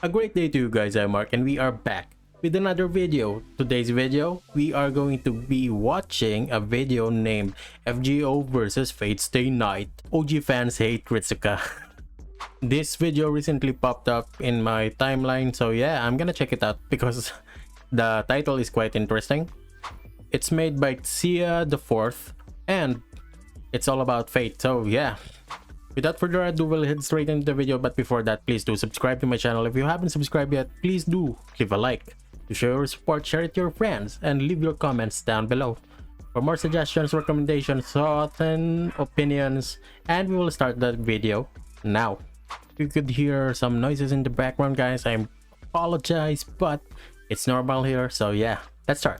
A great day to you guys, I'm Mark and we are back with another video. Today's video, we are going to be watching a video named FGO versus Fate Stay Night. OG fans hate Ritsuka. This video recently popped up in my timeline, so yeah, I'm gonna check it out because the title is quite interesting. It's made by Sia the Fourth and it's all about Fate, so yeah. Without further ado, we'll head straight into the video, but before that, please do subscribe to my channel. If you haven't subscribed yet, please do leave a like. To show your support, share it to your friends, and leave your comments down below. For more suggestions, recommendations, thoughts, and opinions, and we will start that video now. If you could hear some noises in the background, guys, I apologize, but it's normal here, so yeah, let's start.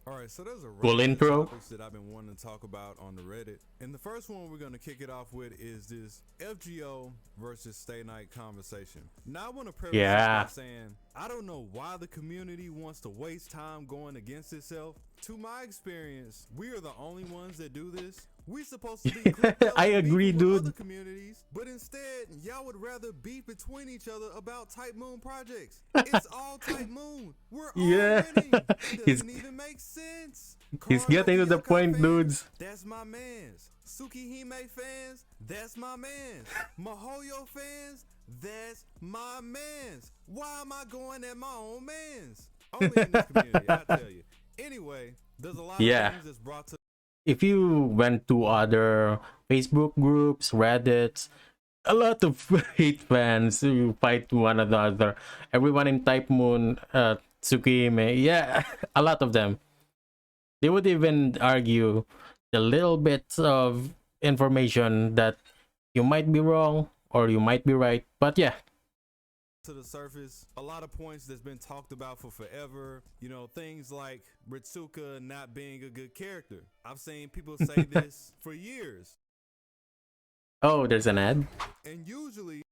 Alright, so there's a Cool intro. topics that I've been wanting to talk about on the Reddit. And the first one we're going to kick it off with is this FGO versus Stay Night conversation. Now I want to preface this by saying, I don't know why the community wants to waste time going against itself. To my experience, we are the only ones that do this. We're supposed to be I agree, dude. Other communities, but instead, y'all would rather beef between each other about TYPE-MOON projects. It's all TYPE-MOON. We're all winning. It doesn't even make sense. He's getting to the point, fans, dudes. That's my mans. Tsukihime fans, that's my mans. Mihoyo fans, that's my mans. Why am I going at my own mans? Only in this community, I tell you. Anyway, there's a lot of things that's brought to. If you went to other Facebook groups, Reddits, a lot of hate fans who fight one another. Everyone in TYPE-MOON, Tsukihime, yeah, a lot of them. They would even argue the little bits of information that you might be wrong or you might be right, but yeah. To the surface, a lot of points that's been talked about for forever, you know, things like Ritsuka not being a good character. I've seen people say this for years. Oh, there's an ad. And usually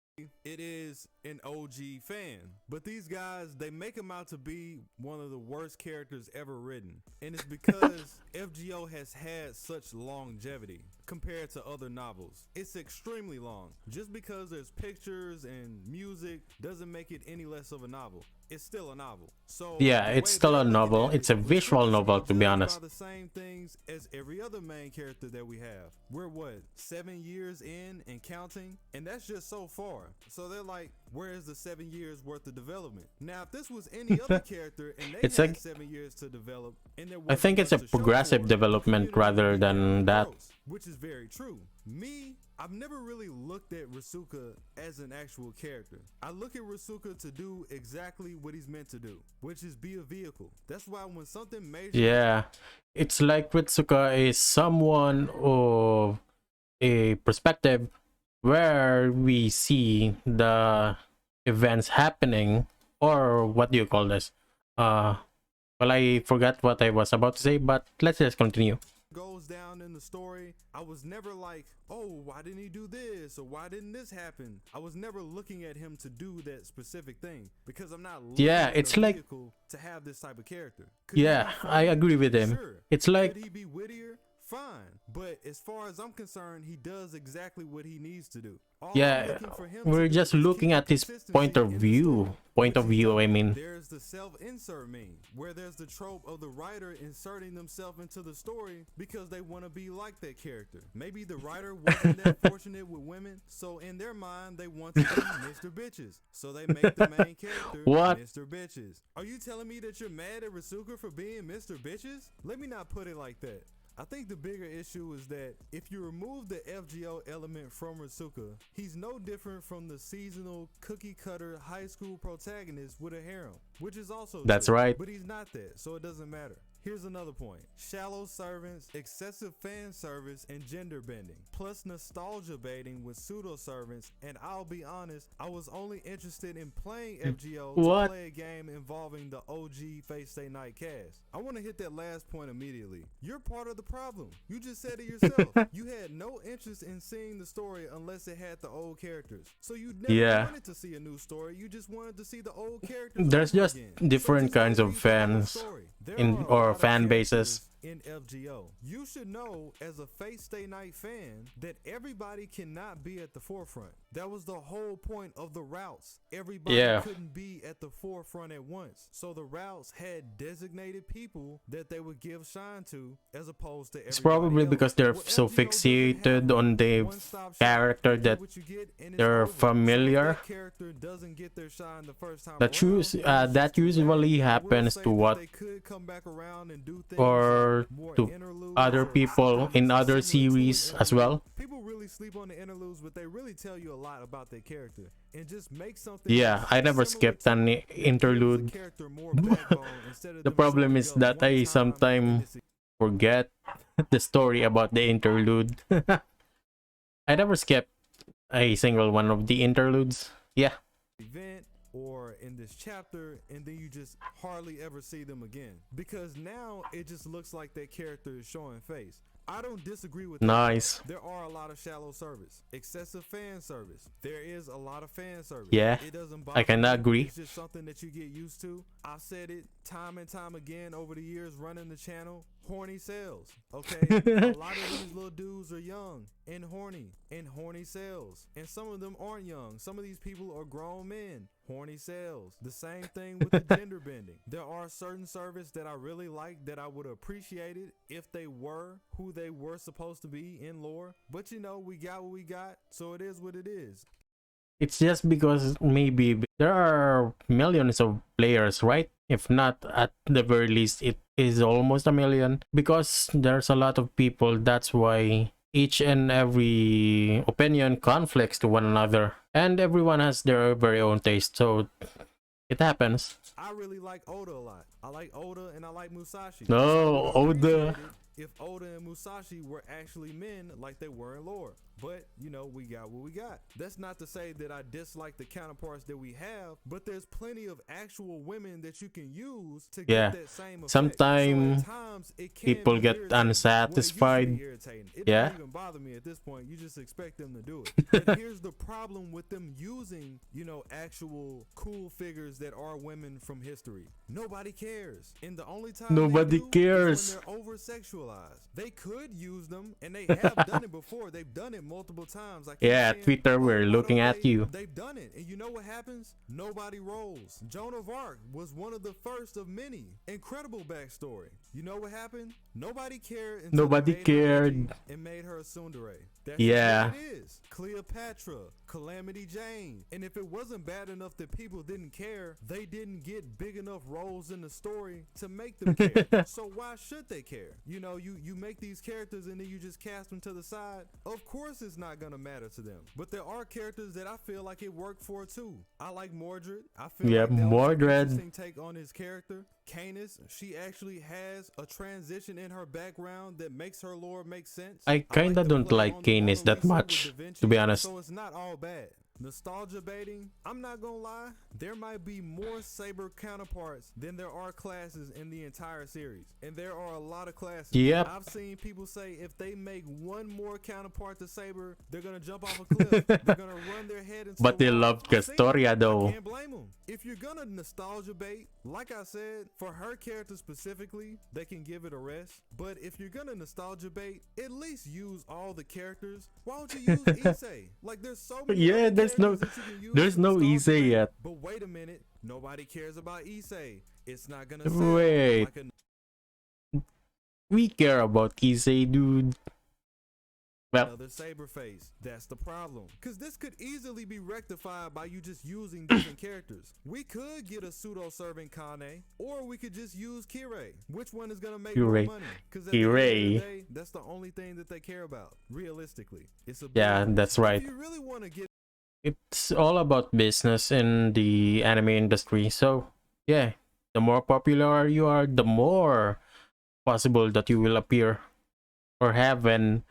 it is an OG fan, but these guys, they make him out to be one of the worst characters ever written. And it's because FGO has had such longevity compared to other novels. It's extremely long. Just because there's pictures and music doesn't make it any less of a novel. It's still a novel. So yeah, it's still a novel. It's a visual novel, to be honest. The same things as every other main character that we have. We're what, 7 years in and counting, and that's just so far. So they're like, where's the 7 years worth of development? Now, if this was any other character and they it's had like 7 years to develop, and there I think it's a progressive development rather than that. Which is very true. Me, I've never really looked at Ritsuka as an actual character. I look at Ritsuka to do exactly what he's meant to do, which is be a vehicle. That's why when something major... Yeah, it's like Ritsuka is someone of a perspective where we see the events happening, or what do you call this? Well, I forgot what I was about to say, but let's just continue. Goes down in the story, I was never like, oh, why didn't he do this, or why didn't this happen? I was never looking at him to do that specific thing, because I'm not looking at it's a like vehicle to have this type of character. I agree with him. Sure. It's like could he be wittier? Fine, but as far as I'm concerned, he does exactly what he needs to do. We're just looking at his point of view. I mean, there's the self-insert meme, where there's the trope of the writer inserting themselves into the story because they want to be like that character. Maybe the writer wasn't that fortunate with women, so in their mind they want to be Mr. Bitches, so they make the main character Mr. Bitches. Are you telling me that you're mad at Ritsuka for being Mr. Bitches? Let me not put it like that. I think the bigger issue is that if you remove the FGO element from Ritsuka, he's no different from the seasonal cookie-cutter high school protagonist with a harem, which is also that's true, right. but he's not that, so it doesn't matter. Here's another point. Shallow servants, excessive fan service, and gender bending, plus nostalgia baiting with pseudo servants, and I'll be honest, I was only interested in playing FGO to play a game involving the OG Fate Stay Night cast. I want to hit that last point immediately. You're part of the problem. You just said it yourself. You had no interest in seeing the story unless it had the old characters. So you never wanted to see a new story, you just wanted to see the old characters. There's just different kinds of fans or lot of fan bases. characters in FGO. You should know as a Fate Stay Night fan that everybody cannot be at the forefront. That was the whole point of the routes. Everybody couldn't be at the forefront at once. So the routes had designated people that they would give shine to as opposed to everybody It's probably else. because they're Well, so FGO doesn't fixated have on the one-stop shop. character You get that what you get, and it's they're over. So if familiar. that character doesn't get their shine the first time That around, use it's that just too bad. usually I will happens say to that what they could come back around and do things or more to interludes other or people in similar other to an series as interlude. well. People really sleep on the interludes, but they really tell you a lot about their character. And just make something Yeah, that's I never similar skipped to an it that gives the interlude. character more backbone instead of The them problem showing is up that one I time sometimes and it's forget the story about the interlude. I never skipped a single one of the interludes. Yeah. event or in this chapter, and then you just hardly ever see them again because now it just looks like that character is showing face. I don't disagree with that. Nice. There are a lot of shallow service, excessive fan service. There is a lot of fan service. Yeah, it doesn't I bother kinda me. agree. It's just something that you get used to. I've said it time and time again over the years running the channel. Horny sales, okay? A lot of these little dudes are young and horny sales. And some of them aren't young. Some of these people are grown men. Horny sales. The same thing with the gender bending. There are certain service that I really like that I would appreciate it if they were who they were supposed to be in lore. But you know, we got what we got, so it is what it is. It's just because maybe there are millions of players, right? If not, at the very least, it is almost a million. Because there's a lot of people, that's why each and every opinion conflicts to one another. And everyone has their very own taste, so it happens. I really like Oda a lot. I like Oda and I like Musashi. No, So I would Oda. appreciate it if Oda and Musashi were actually men like they were in lore. But, you know, we got what we got. That's not to say that I dislike the counterparts that we have, but there's plenty of actual women that you can use to get that same effect. Sometimes so at times it can people be get irritating. unsatisfied. Well, it used to be irritating. It Yeah. doesn't even bother me at this point. You just expect them to do it. But here's the problem with them using, you know, actual cool figures that are women from history. Nobody cares. And the only time Nobody they do cares. is when they're over-sexualized. They could use them, and they have done it before. They've done it multiple times. I keep Yeah, saying, Twitter, "Oh, we're why looking don't at they?" you. They've done it, and you know what happens? Nobody rolls. Joan of Arc was one of the first of many. Incredible backstory. You know what happened? Nobody cared. Until Nobody they made her cared. Angie and made her a tsundere. That's Yeah. what it is. Cleopatra, Calamity Jane. And if it wasn't bad enough that people didn't care, they didn't get big enough roles in the story to make them care. So why should they care? You know, you make these characters and then you just cast them to the side. Of course it's not gonna matter to them. But there are characters that I feel like it worked for too. I like Mordred. I feel Yeah, like that was an Mordred. interesting take on his character. Canis, she actually has a transition in her background that makes her lore make sense. I kinda the don't play like on the Canis Mona that Lisa with much, Da Vinci, to be honest. So it's not all bad. Nostalgia baiting, I'm not gonna lie, there might be more Saber counterparts than there are classes in the entire series. And there are a lot of classes. Yep. I've seen people say if they make one more counterpart to Saber, they're gonna jump off a cliff. They're gonna run their head into But the they wall. love I've seen it. Castoria I though. can't blame them. If you're gonna nostalgia bait, like I said, for her character specifically, they can give it a rest. But if you're gonna nostalgia bait, at least use all the characters. Why don't you use Issei? Like there's so many Yeah, other there's no- characters that you can use there's to no nostalgia Issei bait. yet. But wait a minute, nobody cares about Issei. It's not gonna sell Wait. like a We care about Issei, dude. Well, another Saber face. That's the problem. Cause this could easily be rectified by you just using different characters. We could get a pseudo serving Kane, or we could just use Kirei. Which one is gonna make more Kirei. money? Cause at the end of the Kirei. day, that's the only thing that they care about. Realistically, it's a yeah, business. that's right. If you really want to get It's all about business in the anime industry. So, yeah, the more popular you are, the more possible that you will appear or have an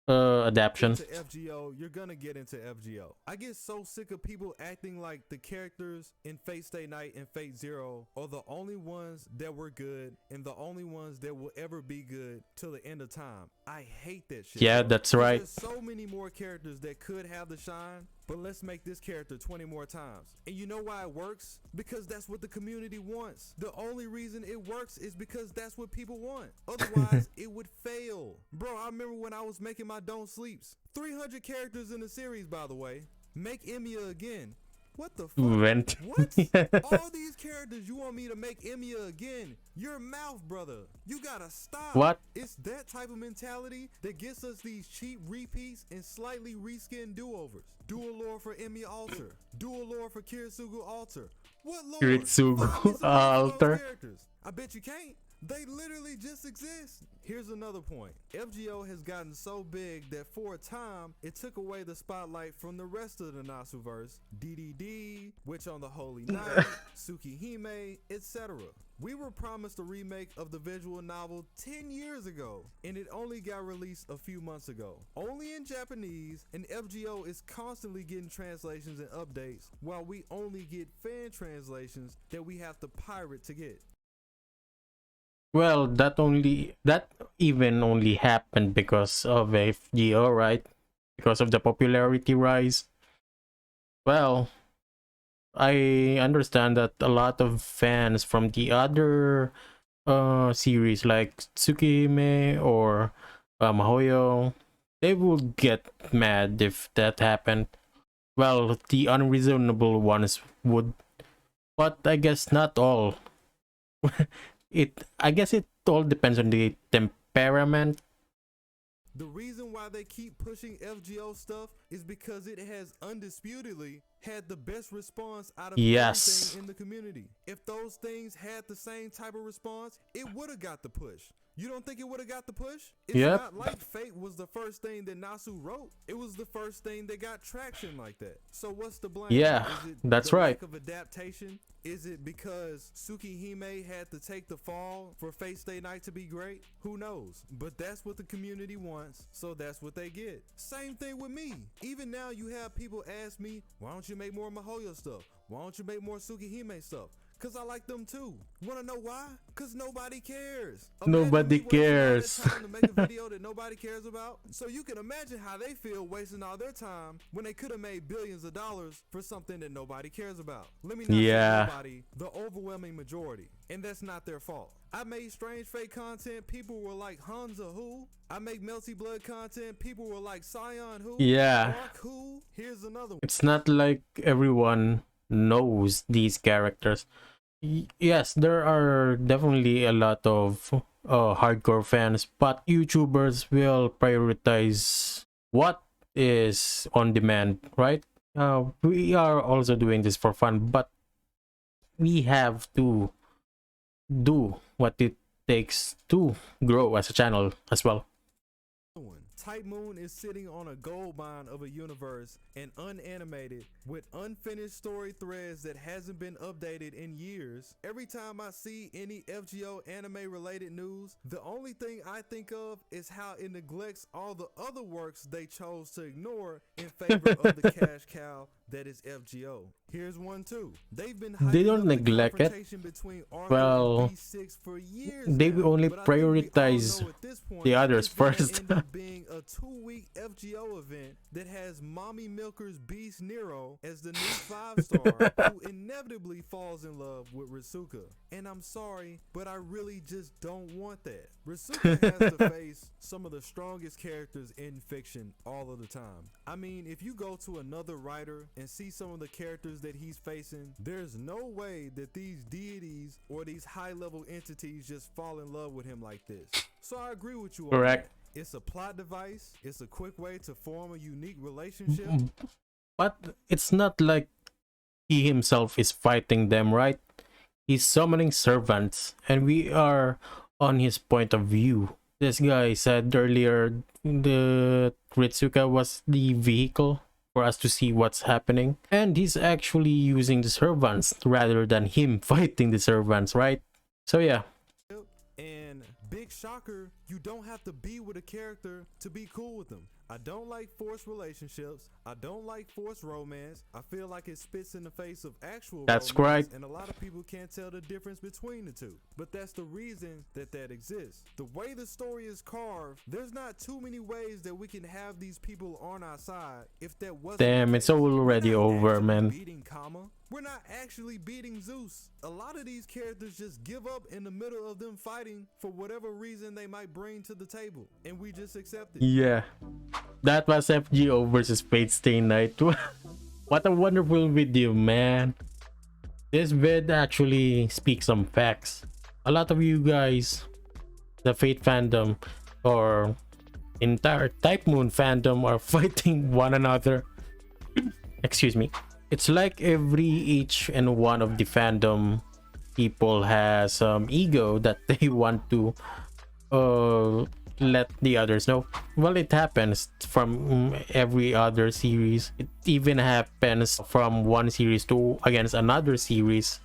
adaptation. into FGO, you're gonna get into FGO. I get so sick of people acting like the characters in Fate Stay Night and Fate Zero are the only ones that were good and the only ones that will ever be good till the end of time. I hate that shit. Yeah, bro. that's 'Cause right. There's so many more characters that could have the shine, but let's make this character 20 more times. And you know why it works? Because that's what the community wants. The only reason it works is because that's what people want. Otherwise, it would fail. Bro, I remember when I was making my Don't Sleeps. 300 characters in the series, by the way. Make Emiya again. What the fuck? Went. What? All these characters you want me to make Emiya again? Your mouth, brother. You gotta stop. What? It's that type of mentality that gets us these cheap repeats and slightly reskinned do-overs. Dual lore for Emiya Alter. Dual lore for Kirisugu Alter. What lore? Ritsuka Fuck me some of those Alter. characters. I bet you can't. They literally just exist. Here's another point. FGO has gotten so big that for a time, it took away the spotlight from the rest of the Nasuverse. DDD, Witch on the Holy Night, Tsukihime, etc. We were promised a remake of the visual novel 10 years ago, and it only got released a few months ago. Only in Japanese, and FGO is constantly getting translations and updates, while we only get fan translations that we have to pirate to get. Well, that even only happened because of FGO, right? Because of the popularity rise. Well, I understand that a lot of fans from the other series like Tsukihime or Mahoyo, they would get mad if that happened. Well, the unreasonable ones would, but I guess not all. I guess it all depends on the temperament. The reason why they keep pushing FGO stuff is because it has undisputedly had the best response out of Yes. everything in the community. If those things had the same type of response, it would have got the push. You don't think it would have got the push? It's Yep. not like Fate was the first thing that Nasu wrote. It was the first thing that got traction like that. So what's the blame? Yeah, Is it that's the right. lack of adaptation? Is it because Tsukihime had to take the fall for Fate Stay Night to be great? Who knows? But that's what the community wants, so that's what they get. Same thing with me. Even now you have people ask me, why don't you make more Mahoyo stuff? Why don't you make more Tsukihime stuff? Cause I like them too. Wanna know why? Cause nobody cares. Nobody me wasting all cares. that time to make a video that nobody cares about. So you can imagine how they feel wasting all their time when they could have made billions of dollars for something that nobody cares about. Let me not Yeah. say nobody, the overwhelming majority. And that's not their fault. I made Strange Fate content, people were like Hanza who? I make Melty Blood content, people were like Scion who? Yeah. Ark who? Here's another one. It's not like everyone knows these characters. Yes, there are definitely a lot of hardcore fans, but YouTubers will prioritize what is on demand, right? We are also doing this for fun, but we have to do what it takes to grow as a channel as well. TYPE-MOON is sitting on a gold mine of a universe and unanimated with unfinished story threads that hasn't been updated in years. Every time I see any FGO anime related news, the only thing I think of is how it neglects all the other works they chose to ignore in favor of the cash cow that is FGO. Here's one too. They've been They don't hyping up the neglect it. confrontation between Arkhthuruss Well, and B6 for years they now, only but I think we all prioritize know at this point the others it's gonna first. end up being a 2-week FGO event that has Mommy Milker's Beast Nero as the new 5-star who inevitably falls in love with Ritsuka. And I'm sorry, but I really just don't want that. Ritsuka has to face some of the strongest characters in fiction all of the time. I mean, if you go to another writer and see some of the characters that he's facing, there's no way that these deities or these high-level entities just fall in love with him like this. So I agree with you on Correct. that. It's a plot device. It's a quick way to form a unique relationship. But it's not like he himself is fighting them, right? He's summoning servants, and we are on his point of view. This guy said earlier the Ritsuka was the vehicle for us to see what's happening, and he's actually using the servants rather than him fighting the servants, right? So yeah. And big shocker, you don't have to be with a character to be cool with them. I don't like forced relationships. I don't like forced romance. I feel like it spits in the face of actual That's romance, right. and a lot of people can't tell the difference between the two. But that's the reason that exists. The way the story is carved, there's not too many ways that we can have these people on our side if that wasn't Damn, the it's case. already We're not over, actually man. beating Kama. We're not actually beating Zeus. A lot of these characters just give up in the middle of them fighting for whatever reason they might bring to the table, and we just accept it. Yeah, that was FGO versus Fate Stay Night. What a wonderful video, man. This vid actually speaks some facts. A lot of you guys, the Fate fandom or entire TYPE-MOON fandom, are fighting one another. Excuse me. It's like each and one of the fandom people has some ego that they want to let the others know. Well, it happens from every other series. It even happens from one series to against another series.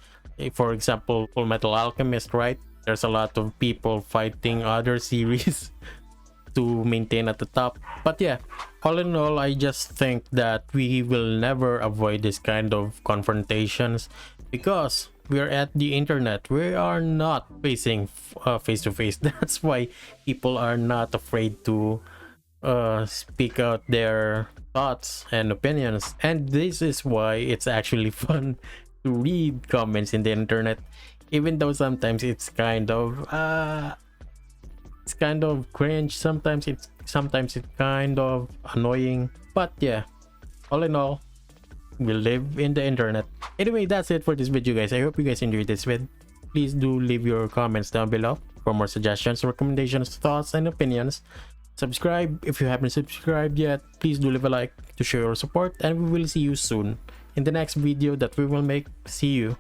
For example, Full Metal Alchemist, right? There's a lot of people fighting other series to maintain at the top. But yeah, all in all, I just think that we will never avoid this kind of confrontations because we're at the internet. We are not facing face to face. That's why people are not afraid to speak out their thoughts and opinions, and this is why it's actually fun to read comments in the internet, even though sometimes it's kind of cringe, sometimes it's kind of annoying. But yeah, all in all, we live in the internet. Anyway, that's it for this video, guys. I hope you guys enjoyed this vid. Please do leave your comments down below for more suggestions, recommendations, thoughts, and opinions. Subscribe if you haven't subscribed yet. Please do leave a like to show your support, and we will see you soon in the next video that we will make. See you.